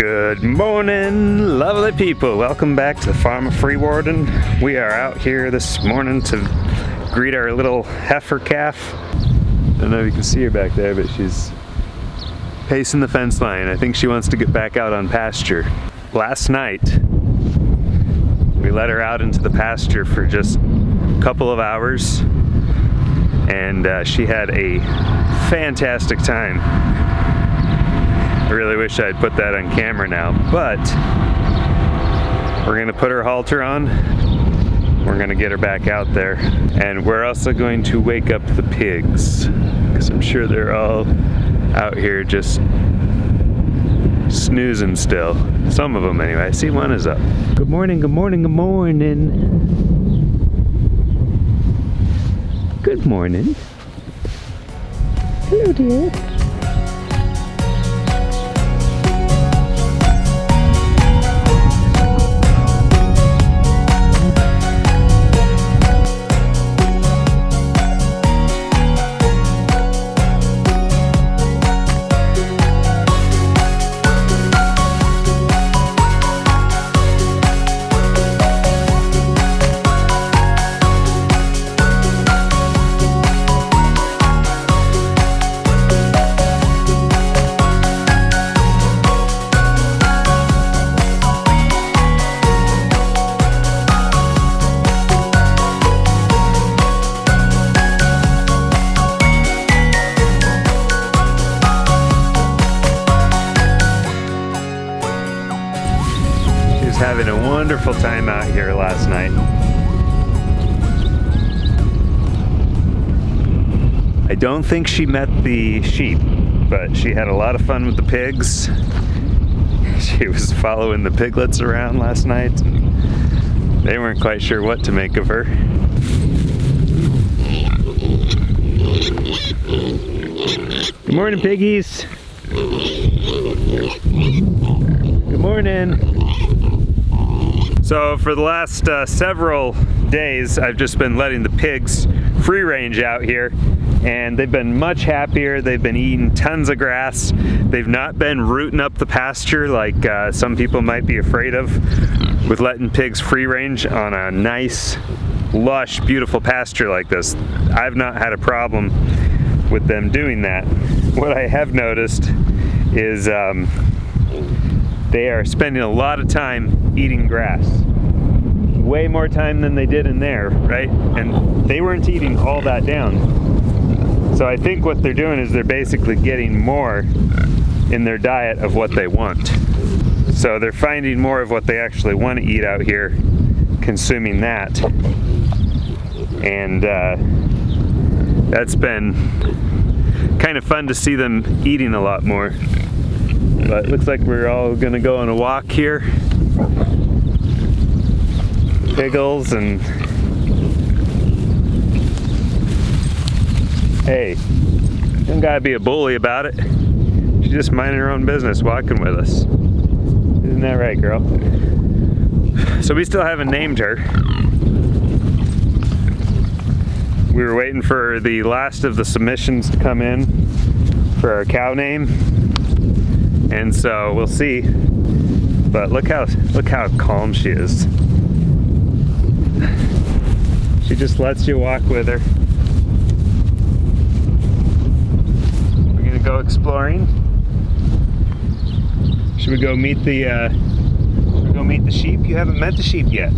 Good morning, lovely people. Welcome back to the Farm of Freewarden. We are out here this morning to greet our little heifer calf. I don't know if you can see her back there, but she's pacing the fence line. I think she wants to get back out on pasture. Last night, we let her out into the pasture for just a couple of hours, and she had a fantastic time. I really wish I'd put that on camera now, but we're gonna put her halter on. We're gonna get her back out there, and we're also going to wake up the pigs, because I'm sure they're all out here just snoozing still. Some of them anyway. I see one is up. Good morning, good morning, good morning. Good morning. Hello, dear. Having a wonderful time out here last night. I don't think she met the sheep, but she had a lot of fun with the pigs. She was following the piglets around last night. They weren't quite sure what to make of her. Good morning, piggies. Good morning. So for the last several days, I've just been letting the pigs free range out here, and they've been much happier. They've been eating tons of grass. They've not been rooting up the pasture like some people might be afraid of with letting pigs free range on a nice, lush, beautiful pasture like this. I've not had a problem with them doing that. What I have noticed is they are spending a lot of time eating grass. Way more time than they did in there, right? And they weren't eating all that down. So I think what they're doing is they're basically getting more in their diet of what they want. So they're finding more of what they actually want to eat out here, consuming that. And that's been kind of fun to see them eating a lot more. But it looks like we're all gonna go on a walk here. Piggles and... Hey, you don't gotta be a bully about it. She's just minding her own business, walking with us. Isn't that right, girl? So we still haven't named her. We were waiting for the last of the submissions to come in for our cow name. And so we'll see, but look how calm she is. She just lets you walk with her. We're gonna go exploring. Should we go meet the sheep? You haven't met the sheep yet.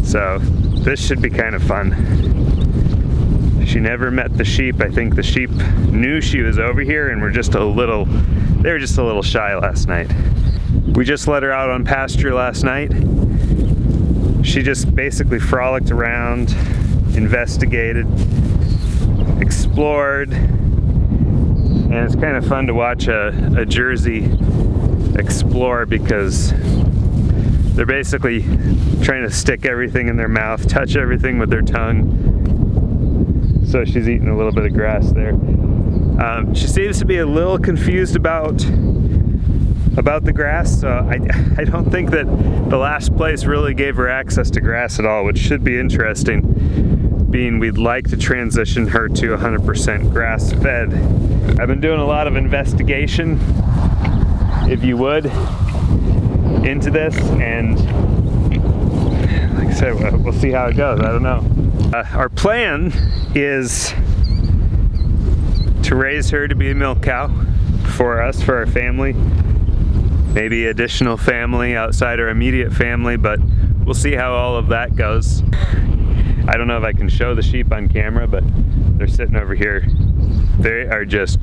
So this should be kind of fun. She never met the sheep. I think the sheep knew she was over here and they were just a little shy last night. We just let her out on pasture last night. She just basically frolicked around, investigated, explored, and it's kind of fun to watch a Jersey explore because they're basically trying to stick everything in their mouth, touch everything with their tongue. So she's eating a little bit of grass there. She seems to be a little confused about the grass, so I don't think that the last place really gave her access to grass at all, which should be interesting, being we'd like to transition her to 100% grass-fed. I've been doing a lot of investigation if you would, into this, and like I said, we'll see how it goes. I don't know. Our plan is to raise her to be a milk cow for us, for our family, maybe additional family outside our immediate family, but we'll see how all of that goes. I don't know if I can show the sheep on camera, but they're sitting over here. They are just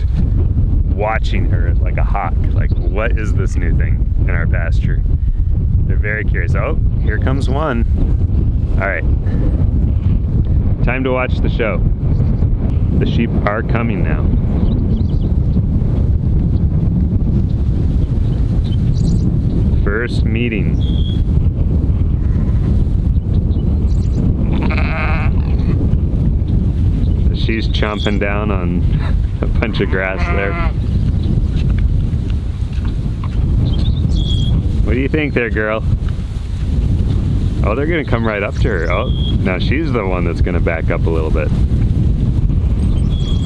watching her like a hawk. Like, what is this new thing in our pasture? They're very curious. Oh, here comes one. All right, time to watch the show. The sheep are coming now. First meeting. She's chomping down on a bunch of grass there. What do you think there, girl? Oh, they're gonna come right up to her. Oh, now she's the one that's gonna back up a little bit.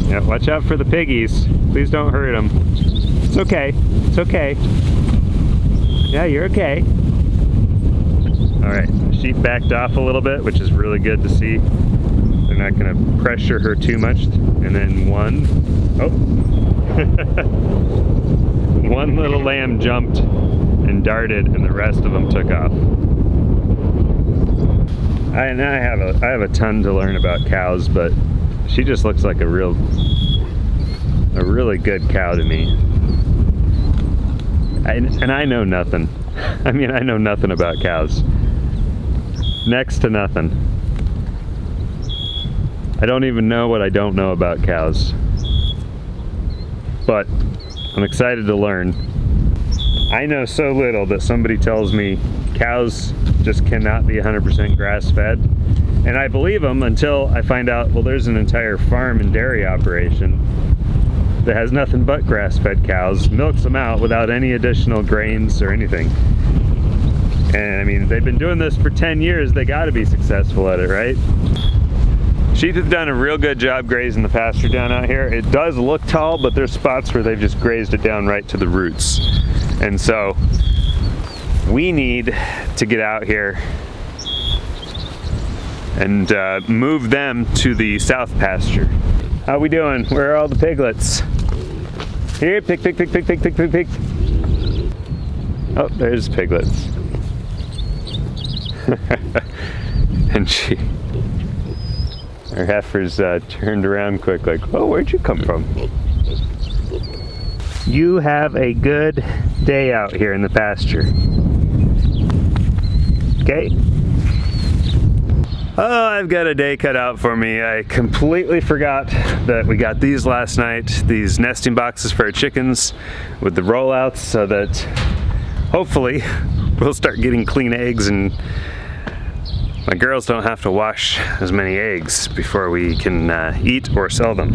Yeah, watch out for the piggies. Please don't hurt them. It's okay. It's okay. Yeah, you're okay. All right, sheep backed off a little bit, which is really good to see. They're not gonna pressure her too much. And then one, oh. One little lamb jumped and darted, and the rest of them took off. I have a ton to learn about cows, but she just looks like a really good cow to me. And I know nothing. I mean, I know nothing about cows. Next to nothing. I don't even know what I don't know about cows. But I'm excited to learn. I know so little that somebody tells me cows just cannot be 100% grass-fed. And I believe them until I find out, well, there's an entire farm and dairy operation that has nothing but grass-fed cows, milks them out without any additional grains or anything. And I mean, they've been doing this for 10 years, they gotta be successful at it, right? Sheep have done a real good job grazing the pasture down out here. It does look tall, but there's spots where they've just grazed it down right to the roots. And so, we need to get out here and move them to the south pasture. How we doing? Where are all the piglets? Here, pig. Oh, there's piglets. And her heifer's turned around quick, like, oh, where'd you come from? You have a good day out here in the pasture. Okay. Oh, I've got a day cut out for me. I completely forgot that we got these last night, these nesting boxes for our chickens with the rollouts, so that hopefully we'll start getting clean eggs and my girls don't have to wash as many eggs before we can eat or sell them.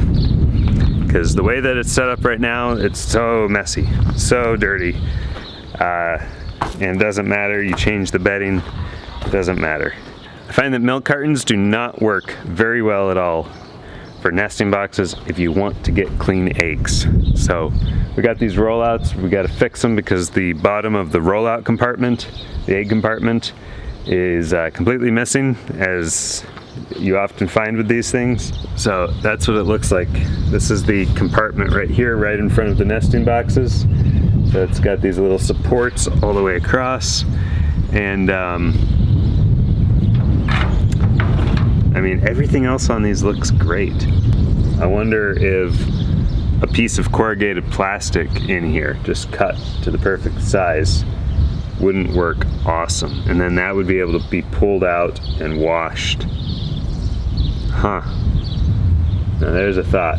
Because the way that it's set up right now, it's so messy, so dirty. And it doesn't matter, you change the bedding, it doesn't matter. I find that milk cartons do not work very well at all for nesting boxes if you want to get clean eggs. So we got these rollouts, we got to fix them because the bottom of the rollout compartment, the egg compartment, is completely missing, as you often find with these things. So that's what it looks like. This is the compartment right here, right in front of the nesting boxes. So it's got these little supports all the way across, and I mean, everything else on these looks great. I wonder if a piece of corrugated plastic in here, just cut to the perfect size, wouldn't work awesome. And then that would be able to be pulled out and washed. Huh. Now there's a thought.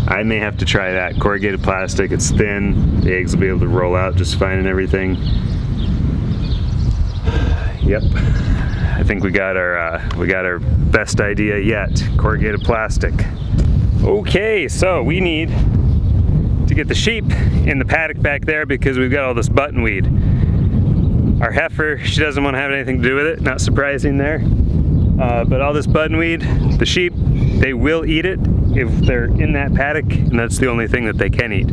I may have to try that. Corrugated plastic, it's thin, the eggs will be able to roll out just fine and everything. Yep. I think we got our best idea yet. Corrugated plastic. Okay, so we need to get the sheep in the paddock back there because we've got all this buttonweed. Our heifer, she doesn't want to have anything to do with it, not surprising there. But all this buttonweed, the sheep, they will eat it if they're in that paddock, and that's the only thing that they can eat.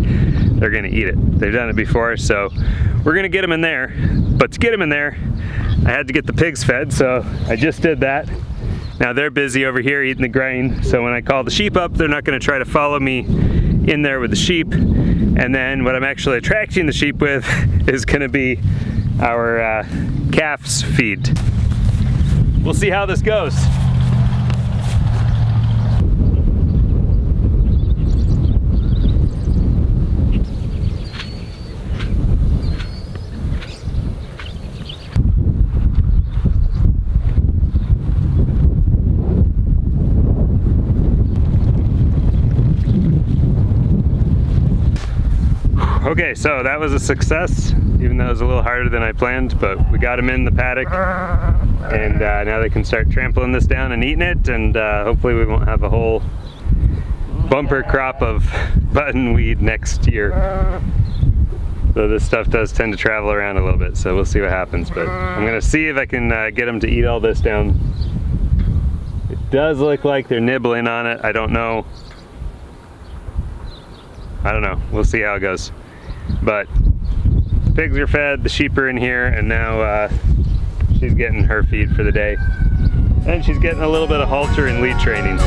They're gonna eat it. They've done it before, so we're gonna get them in there. But to get them in there, I had to get the pigs fed, so I just did that. Now they're busy over here eating the grain, so when I call the sheep up, they're not gonna try to follow me in there with the sheep. And then what I'm actually attracting the sheep with is gonna be our calf's feed. We'll see how this goes. Okay, so that was a success, even though it was a little harder than I planned, but we got them in the paddock, and now they can start trampling this down and eating it, and hopefully we won't have a whole bumper crop of buttonweed next year. So this stuff does tend to travel around a little bit, so we'll see what happens, but I'm gonna see if I can get them to eat all this down. It does look like they're nibbling on it. I don't know. We'll see how it goes. But the pigs are fed, the sheep are in here, and now she's getting her feed for the day. And she's getting a little bit of halter and lead training.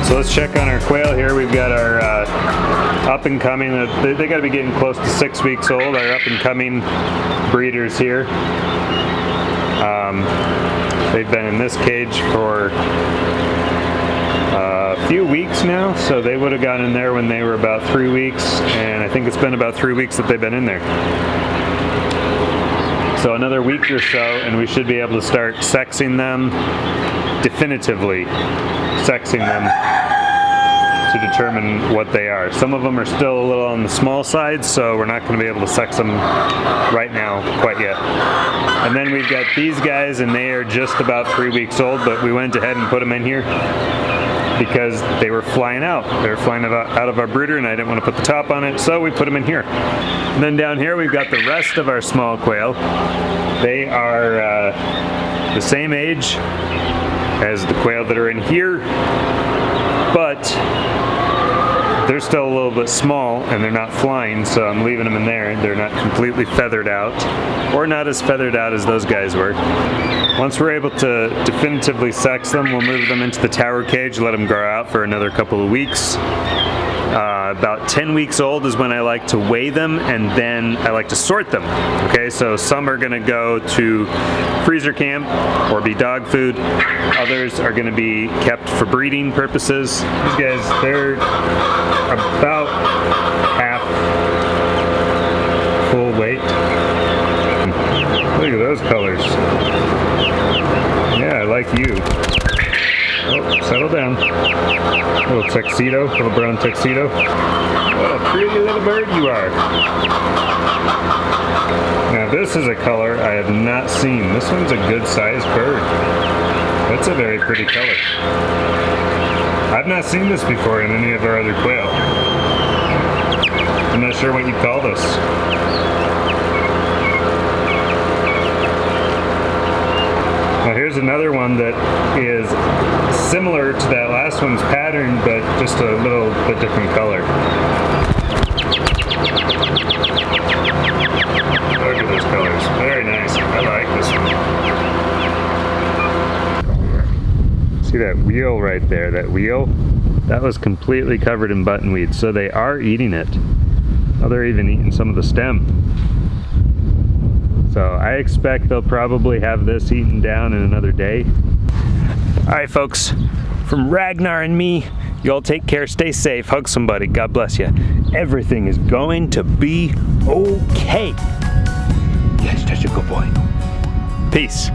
So let's check on our quail here. We've got our up and coming, they got to be getting close to 6 weeks old, our up and coming breeders here. They've been in this cage for a few weeks now, so they would have gone in there when they were about 3 weeks, and I think it's been about 3 weeks that they've been in there. So another week or so, and we should be able to start sexing them, definitively sexing them, to determine what they are. Some of them are still a little on the small side, so we're not going to be able to sex them right now quite yet. And then we've got these guys, and they are just about 3 weeks old, but we went ahead and put them in here because they were flying out. They were flying out of our brooder, and I didn't want to put the top on it, so we put them in here. And then down here we've got the rest of our small quail. They are the same age as the quail that are in here, but they're still a little bit small and they're not flying, so I'm leaving them in there. They're not completely feathered out, or not as feathered out as those guys were. Once we're able to definitively sex them, we'll move them into the tower cage, let them grow out for another couple of weeks. About 10 weeks old is when I like to weigh them, and then I like to sort them. Okay, so some are gonna go to freezer camp or be dog food. Others are gonna be kept for breeding purposes. These guys, they're about half full weight. Look at those colors. Yeah, I like you. Oh, settle down. Little tuxedo, little brown tuxedo. What a pretty little bird you are. Now this is a color I have not seen. This one's a good sized bird. That's a very pretty color. I've not seen this before in any of our other quail. I'm not sure what you call this. Now here's another one that is similar to that last one's pattern, but just a little bit different color. Look at those colors. Very nice. I like this one. that wheel right there, that wheel, that was completely covered in buttonweed, so they are eating it. Oh, they're even eating some of the stem. So I expect they'll probably have this eaten down in another day. All right, folks, from Ragnar and me, you all take care, stay safe, hug somebody, God bless you. Everything is going to be okay. Yes, that's a good boy. Peace.